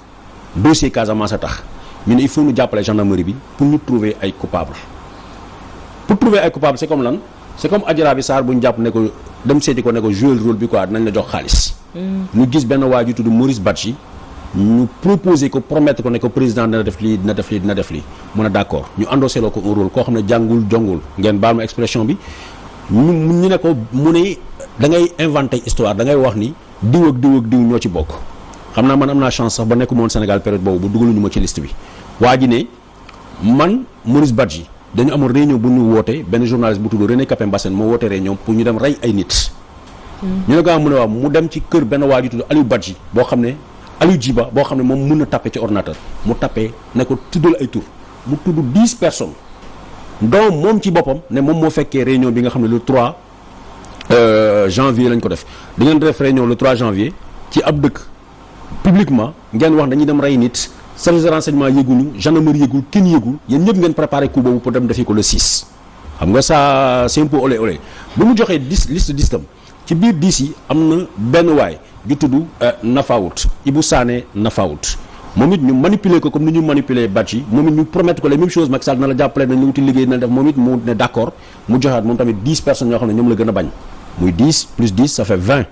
dossier Casamance a tax ñu ne il faut ñu jàppale gendarmerie bi pour ñu trouver ay coupables c'est comme lan c'est comme Adjara bi Sarr bu ñu jàpp ne ko dem seeti ko ne ko jouer le rôle bi quoi dinañ la jox xaalis ñu gis benn waa ju tudd Maurice Badji ñu proposé ko promettre ko ne ko président dina def lii mu ne d'accord ñu endossé loo ko un rôle koo xam ne jàngul jongul ngeen baal ma expression bi ñu ne ko mu ne da ngay inventé histoire da ngay wax ni diw ak diw ñoo ci bokk xam naa man am naa chance sax ba nekku moon Sénégal période boobu ba dugaluñu ma ci liste bi waa ji ne man Maurice Badji dañu amoon réunion bu ñu woote benn journaliste bu tudd René Capain Bassène moo woote réunion pour ñu dem rey ay nit ñu ne ko mu ne waaw mu dem ci kër benn waa ji tudd Aliou Badji boo xam ne Aliou Djiba boo xam ne moom mën na tapé ci ordinateur mu tapé ne ko tuddal ay tur mu tudd 10 personnes donc moom ci boppam ne moom moo fekkee réunion bi nga xam ne le 3 janvier lañ ko def da ngeen def réunion le 3 janvier ci ab dëkk publiquement ngeen wax dañuy dem rey nit service de renseignement yëguñu gendarmerie yëgul kenn yëgul yéen ñëpp ngeen préparé coup boobu pour dem defi ko le 6 xam nga ça c'est un peu olé bu mu joxee 10 liste 10 tam ci biir 10 yi am na benn waay ju tudd Nafawut Ibou Sané Nafawut moom it ñu manipuler ko comme ni ñu manipuler Badji moom it ñu promettre ko les mêmes choses Macky Sall na la jàppale nañ la wuti liggéey na def moom it mu ne d'accord mu joxaat moom tamit 10 personnes ñoo xam ne ñoom la gën a bañ muy 10 plus 10 ça fait 20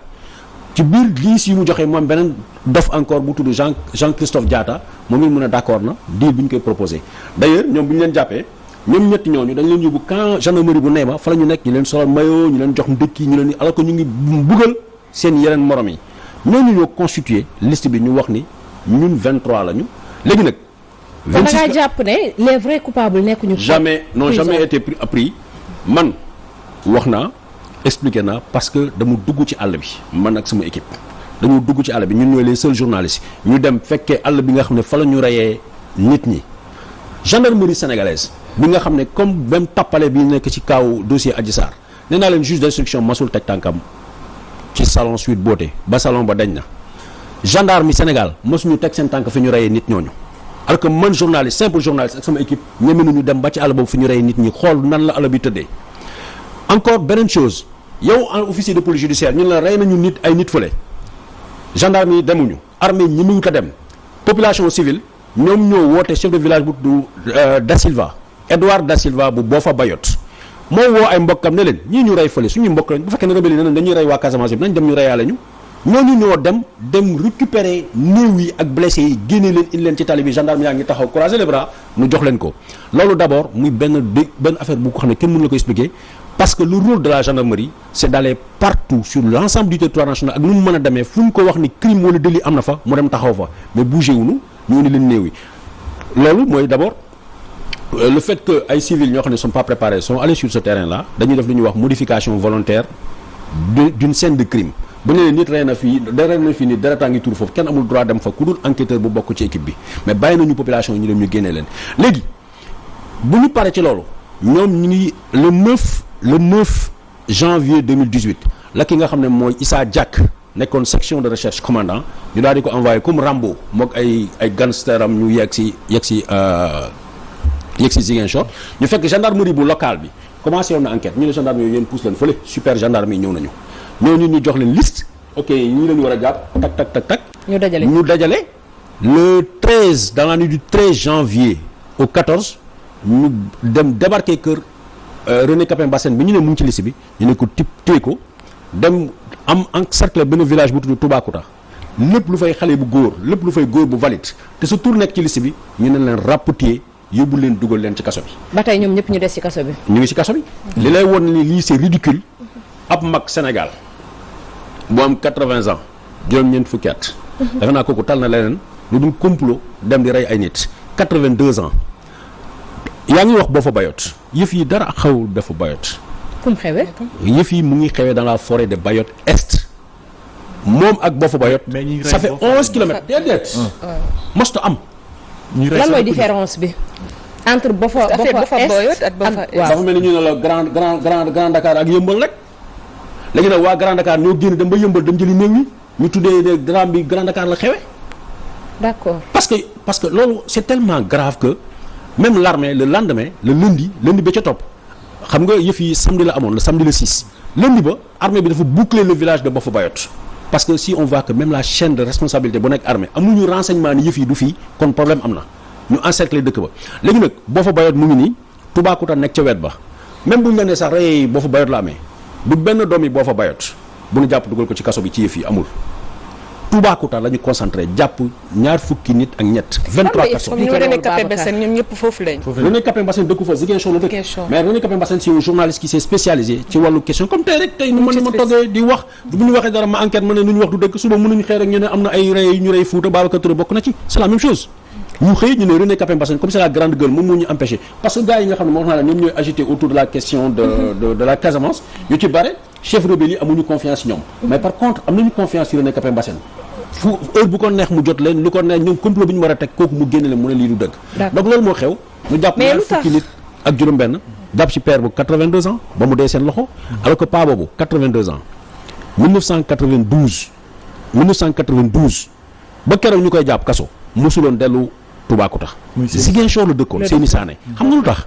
ci biir 10 yi mu joxee moom beneen dof encore bu tudd Jean-Christophe Diatta moom it mu ne d'accord na deal bi ñu koy proposé d'ailleurs ñoom bu ñu leen jàppee ñoom ñetti ñooñu dañ leen yóbbu camp gendarmerie bu Néma fa la ñu nekk ñu leen solal maillot ñu leen jox ndëkki ñu leen alors que ñu ngi buggal seen yeneen morom yi ñooñu ñoo constitué liste bi ñu wax ni ñun 23 lañu léegi nag. 26 da nga jàpp ne les vrais coupables nekkuñu. jamais été pris man wax naa expliqué naa parce que dama dugg ci àll bi man ak sama équipe dañu dugg ci àll bi ñun ñooy les seuls journalistes ñu dem fekkee àll bi nga xam ne fa la ñu reyee nit ñi gendarmerie sénégalaise bi nga xam ne comme même tappale bi nekk ci kaw dossier Adji Sarr nee naa leen juge d'instruction masul teg tànkam ci salon Sweet Beauté ba salon ba dañ na gendarme Sénégal mosuñu teg seen tànk fi ñu reyee nit ñooñu alors que man journaliste simple journaliste ak sama équipe ñeme nañu dem ba ci àll boobu fi ñu reyee nit ñi xool nan la àll bi tëddee. encore beneen chose yow en officier de police judiciaire ñun la rey nañu nit ay nit fële gendarme yi demuñu armée ñi mënut a dem population civile ñoom ñoo woote chef de village bu Da Silva Edouard Da Silva bu Boffa Bayotte moo woo ay mbokkam ne leen ñii ñu rey fële suñuy mbokk lañ bu fekkee ne rebelle yi ne dañuy rey waa Casamance bi nañ dem ñu reyaale ñu ñooñu ñoo dem récupérer néew yi ak blessé yi génne leen indi leen ci tali bi gendarme yaa ngi taxaw croiser les bras ñu jox leen ko loolu d'abord muy benn affaire bu ko xam ne kenn mënu la ko expliquer parce que le rôle de la gendarmerie c'est d'aller partout sur l'ensemble du territoire national ak nu mu mën a demee fu ñu ko wax ni crime wala délit am na fa mu dem taxaw fa mais bougé wuñu ñu indi leen néew yi loolu mooy d'abord le fait que ay civils ñoo xam ne sont pas préparés sont allés sur ce terrain là dañuy def lu ñuy wax modification volontaire d'une scène de crime bu ñu nee nit rey na fii nii deretaa ngi tuur foofu kenn amul droit dem fa ku dul enquêteur bu bokk ci équipe bi mais bàyyi nañu population yi ñu dem ñu génnee leen léegi bu ñu paree ci loolu ñoom ñu ngi le 9 janvier 2018 la ki nga xam ne mooy Issa Diack nekkoon section de recherche commandant ñu daal di ko envoyé comme Rambo mook ay gangsteram ñu yegg si Ziguinchor ñu fekk gendarmerie bu locale bi commencé woon na enquête ñu ne gendarme yooyu yéen pousse leen fële super gendarme yi ñëw nañu ñooñu ñu jox leen liste ok ñii la ñu war a jàpp tak ñu dajale le 13 dans la nuit du 13 janvier au 14 ñu dem débarquer kër René Capain Bassène bi ñu ne mu ngi ci liste bi ñu ne ko téye ko dem am encercler benn village bu tudd Toubacouta lépp lu fay xale bu góor lépp lu fay góor bu valide te sa tur nekk ci liste bi ñu ne leen rapporter yóbbu leen dugal leen ci kaso bi. ba tey ñoom ñëpp ñu des ci kaso bi. ñu ngi ci kaso bi. li lay won ni lii c'est ridicule ab mag Sénégal bu am 80 ans juróom-ñeent fukki at. defe naa kooku tal na leneen lu dul complot dem di rey ay nit 82 ans yaa ngi wax Boffa Bayotte yëf yi dara xawul Boffa Bayotte. fu mu xewee. yëf yi mu ngi xewee dans la forêt de Bayotte Est moom ak Boffa Bayotte. mais ñi ça fait 11 kilomètres. déedéet. mosta am. lan mooy différence bi. entre Boffa Bayotte ak Boffa Est. dafa mel ni ñu ne la Grand Dakar ak Yëmbal rek léegi nag waa Grand Dakar ñoo génn dem ba Yëmbal dem jëli néew yi ñu tuddee drame bi Grand Dakar la xewee. d'accord parce que loolu c'est tellement grave que même l'armée le lendemain le lundi ba ca topp xam nga yëf yi samedi la amoon le samedi le 6 lundi ba armée bi dafa boucler le village de Boffa Bayotte parce que si on voit que même la chaîne de responsabilité bu nekk armée amuñu renseignement ni yëf yi du fii kon problème am na ñu encercler dëkk ba léegi nag Boffa Bayotte mu ngi nii Toubacouta nekk ca wet ba même bu ñu la nee sax rey Boffa Bayotte la amee du benn doomi Boffa Bayotte bu ñu jàpp dugal ko ci kaso bi ci yëf yi amul Toubacouta la ñu concentré jàpp ñaar fukki nit ak ñett 23 personnes. ñu René Capain Bassène ñoom ñëpp foofu lañ. René Capain Bassène dëkku fa Ziguinchor la dëkk mais René Capain Bassène c'est un journaliste qui s'est spécialisé ci wàllu question comme tey rek tey nu ma toggee di wax bu ñu waxee dara ma enquête ma ne nu ñu wax du dëgg suba mënuñu xëy rek ñu ne am na ay rey ñu rey Fouta Babacar Touré bokk na ci c'est la même chose ñu xëy ñu ne René Capain Bassène comme c'est la grande gueule moom moo ñu empêché parce que gars yi nga xam ne moo wax naa la ñoom ñooy agité autour de la question de la Casamance yu ci bare chef rebelle yi amuñu confiance ñoom mais par contre am nañu confiance ci René Capain Bassène fu heure bu ko neex mu jot leen lu ko neex ñoom complot bi ñu war a teg kooku mu génne leen mu ne lii du dëgg donc loolu moo xew ñu jàpp ñaar fukki nit ak juróom-benn jàpp ci père bu 82 ans ba mu dee seen loxo alors que paa boobu 82 ans 1992 ba keroog ñu koy jàpp kaso mosuloon dellu Toubacouta Ziguinchor la dëkkoon Seyni Sané xam nga lu tax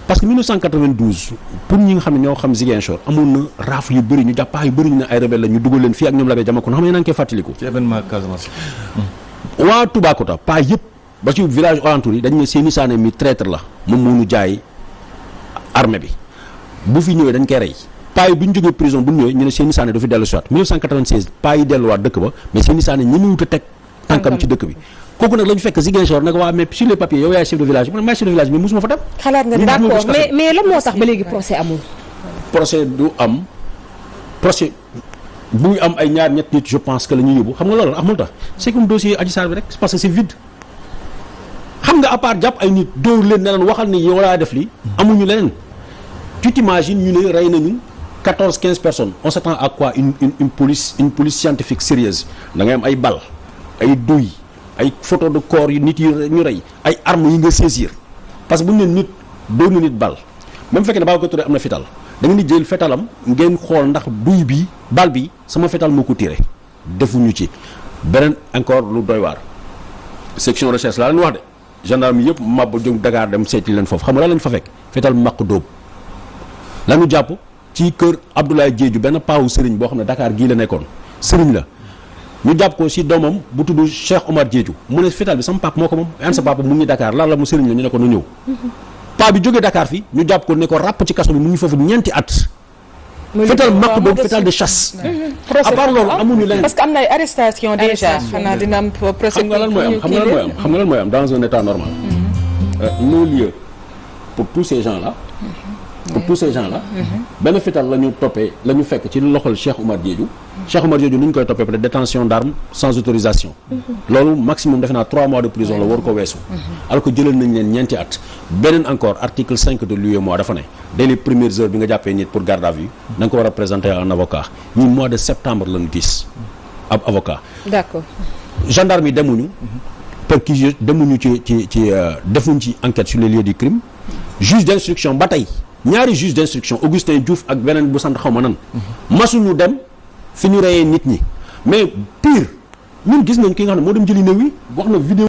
parce que 1992 pour ñi nga xam ne ñoo xam Ziguinchor amoon na raaf yu bëri ñu jàppaa yu bëri ñu ne ay rebelle la ñu dugal leen fii ak ñoom la bee jama ko xam ne naa ngi koy fàttaliku ci événement Casamance. waa Toubacouta pas yëpp ba ci village alentour yi dañ ne Seyni Sané mi traître la moom moo ñu jaay armée bi bu fi ñëwee dañ koy rey paa yi bu ñu jógee prison bu ñu ñëwee ñu ne Seyni Sané dafa dellu si waat 1996 paa yi delluwaat dëkk ba mais Seyni Sané ñi mu wut a teg tànkam ci dëkk bi kooku nag la ñu fekk Ziguinchor nag waa mais sur les papiers yow yaay chef de village mu ne maay chef de village mais mosuma fa dem. xalaat nga d'accord mais lan moo tax ba léegi procès amul. procès du am procès buy am ay ñaar ñett nit je pense que la ñuy yóbbu xam nga loolu amul tax c'est comme dossier Adji Sarr bi rek parce que c'est vide xam nga à part jàpp ay nit dóor leen ne leen waxal ni yow laa def li amuñu leneen tu t'imagines ñu ne rey nañu 14-15 personnes on s'attend à quoi une police scientifique sérieuse da ngay am ay balles ay douilles ay photo de corps yu nit yi ñu rey ay armes yi nga saisir parce que bu ñu ne nit dóor na nit bal même fekkee ne Babacar Touré am na fital da ngeen di jël fetalam ngeen xool ndax buy bi bal bi sama fetal moo ko tiré defuñu ci beneen encore lu doy waar section recherche laa leen wax de gendarme yëpp mabba jóg Dakar dem seeti leen foofu xam nga lan lañ fa fekk fetal maq dóob lañu jàpp ci kër Abdoulaye Diédhiou benn paawu sëriñ boo xam ne Dakar gii la nekkoon sëriñ la ñu jàpp ko si doomam bu tudd Cheikh Omar Diédhiou mu ne fetal bi sama papa moo ko moom an sa papa mu ngi Dakar lan la mu sëriñ la ñu ne ko nu ñëw paa bi jógee Dakar fii ñu jàpp ko ne ko ràpp ci kaso bi mu ngi foofu ñeenti at fetal maq dóob fetal de chasse à part loolu amuñu leneen parce que am na ay arrestation déjà xanaa dina am procès xam nga lan mooy am dans un état normal nos lieux pour tous ces gens là benn fetal la ñu toppee la ñu fekk ci loxol Cheikh Omar Diédhiou lu ñu koy toppee peut-être détention d'armes sans autorisation loolu maximum defe naa 3 mois de prison la war ko weesu alors que jëlal nañ leen ñeenti at beneen encore article 5 de l'UEMOA dafa ne dès les premières heures bi nga jàppee nit pour garde à vue da nga ko war a présenter à un avocat ñun mois de septembre lañu gis ab avocat d'accord gendarme yi demuñu perquisition demuñu ci defuñ ci enquête sur les lieux du crime juge d'instruction ba tey ñaari juge d'instruction Augustin Diouf ak beneen bu sant xaw ma nan masuñu dem fi ñu reyee nit ñi mais pire ñun gis nañ ki nga xam ne moo dem jëli néew yi wax na vidéo